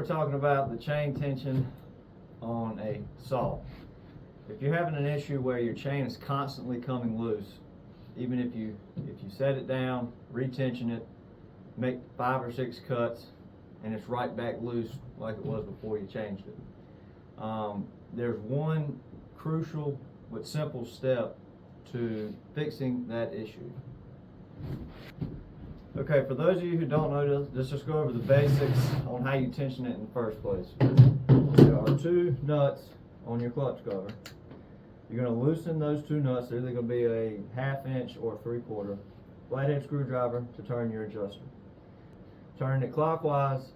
we're talking about the chain tension on a saw. If you're having an issue where your chain is constantly coming loose, even if you set it down, retension it, make 5 or 6 cuts, and it's right back loose like it was before you changed it. There's one crucial but simple step to fixing that issue. Okay, for those of you who don't know, let's just go over the basics on how you tension it in the first place. There are 2 nuts on your clutch cover. You're going to loosen those 2 nuts. They're either going to be a 1/2 inch or a 3/4 flathead screwdriver to turn your adjuster. Turning it clockwise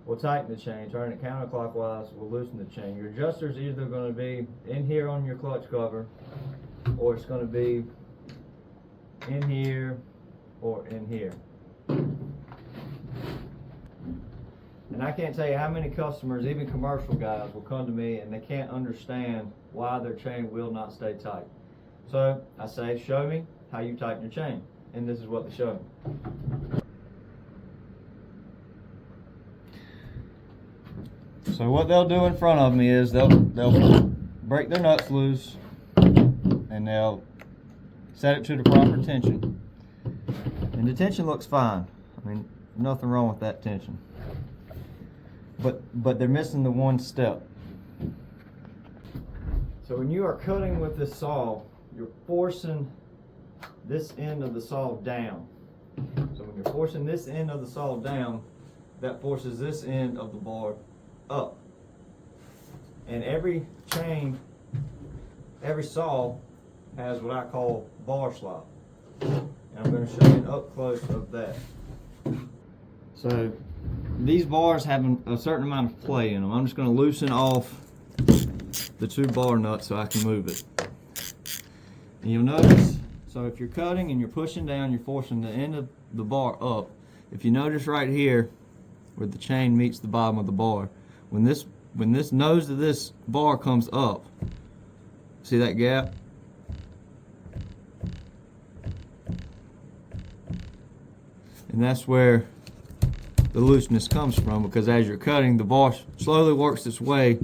will tighten the chain. Turning it counterclockwise will loosen the chain. Your adjuster is either going to be in here on your clutch cover, or it's going to be in here or in here. And I can't tell you how many customers, even commercial guys, will come to me and they can't understand why their chain will not stay tight. So I say, show me how you tighten your chain. And this is what they show me. So what they'll do in front of me is they'll break their nuts loose and they'll set it to the proper tension. And the tension looks fine. I mean, nothing wrong with that tension. But they're missing the one step. So when you are cutting with this saw, you're forcing this end of the saw down. So when you're forcing this end of the saw down, that forces this end of the bar up. And every chain, every saw has what I call bar slop. And I'm going to show you an up close of that. So these bars have a certain amount of play in them. I'm just going to loosen off the 2 bar nuts so I can move it. And you'll notice, so if you're cutting and you're pushing down, you're forcing the end of the bar up. If you notice right here where the chain meets the bottom of the bar, when this nose of this bar comes up, see that gap? And that's where the looseness comes from, because as you're cutting, the bar slowly works its way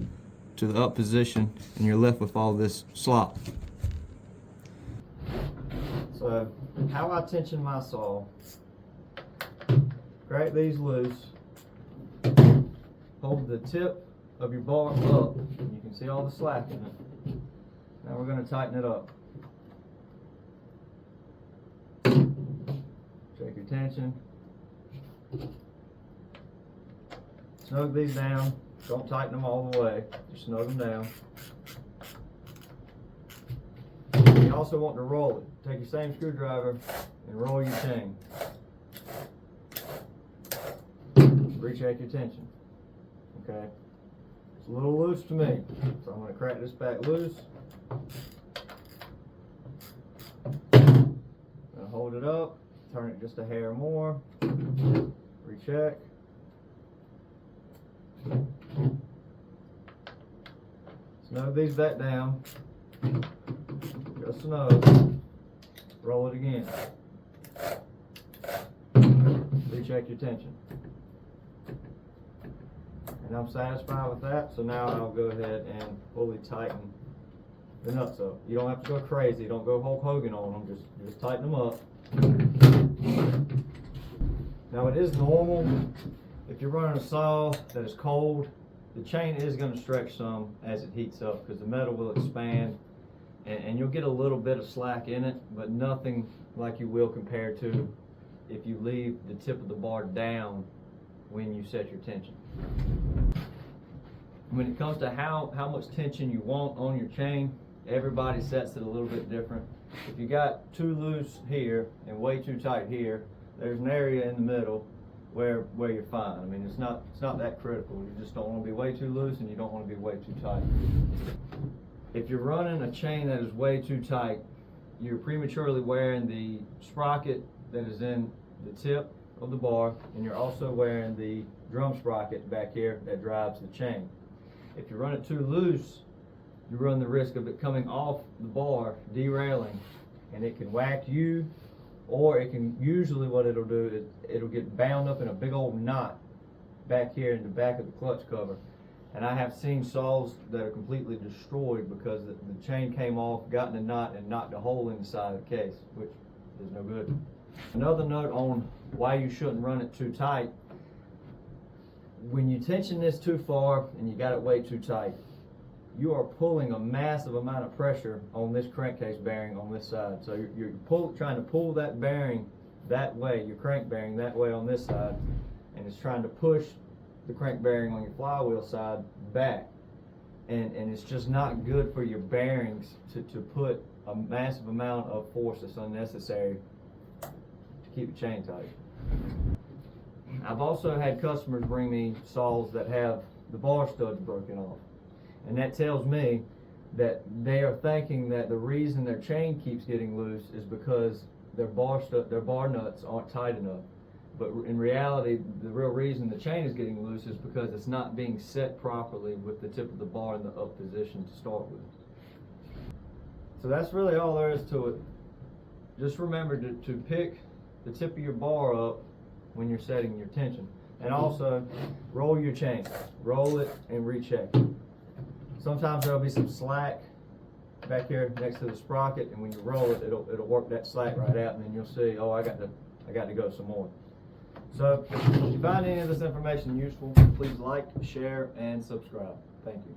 to the up position and you're left with all this slop. So how I tension my saw: grab these loose, hold the tip of your bar up, and you can see all the slack in it. Now we're going to tighten it up. Check your tension. Snug these down. Don't tighten them all the way. Just snug them down. You also want to roll it. Take your same screwdriver and roll your chain. Recheck your tension. Okay. It's a little loose to me, so I'm going to crack this back loose. I'm going to hold it up, turn it just a hair more. Recheck. Snug these back down. Just snug. Roll it again. Recheck your tension. And I'm satisfied with that, so now I'll go ahead and fully tighten the nuts up. You don't have to go crazy. Don't go Hulk Hogan on them. Just tighten them up. Now it is normal, if you're running a saw that is cold, the chain is going to stretch some as it heats up, because the metal will expand and you'll get a little bit of slack in it, but nothing like you will compared to if you leave the tip of the bar down when you set your tension. When it comes to how much tension you want on your chain, everybody sets it a little bit different. If you got too loose here and way too tight here, there's an area in the middle where you're fine. I mean, it's not that critical. You just don't want to be way too loose and you don't want to be way too tight. If you're running a chain that is way too tight, you're prematurely wearing the sprocket that is in the tip of the bar, and you're also wearing the drum sprocket back here that drives the chain. If you run it too loose, you run the risk of it coming off the bar, derailing, and it can whack you, or it can, usually what it'll do is it'll get bound up in a big old knot back here in the back of the clutch cover. And I have seen saws that are completely destroyed because the chain came off, got in a knot, and knocked a hole in the side of the case, which is no good. Another note on why you shouldn't run it too tight. When you tension this too far and you got it way too tight, you are pulling a massive amount of pressure on this crankcase bearing on this side. So you're trying to pull that bearing that way, your crank bearing that way on this side, and it's trying to push the crank bearing on your flywheel side back. And it's just not good for your bearings to put a massive amount of force that's unnecessary to keep the chain tight. I've also had customers bring me saws that have the bar studs broken off. And that tells me that they are thinking that the reason their chain keeps getting loose is because their bar nuts aren't tight enough. But in reality, the real reason the chain is getting loose is because it's not being set properly with the tip of the bar in the up position to start with. So that's really all there is to it. Just remember to pick the tip of your bar up when you're setting your tension. And also, roll your chain. Roll it and recheck it. Sometimes there'll be some slack back here next to the sprocket, and when you roll it, it'll work that slack right out, and then you'll see, oh, I got to go some more. So if you find any of this information useful, please like, share, and subscribe. Thank you.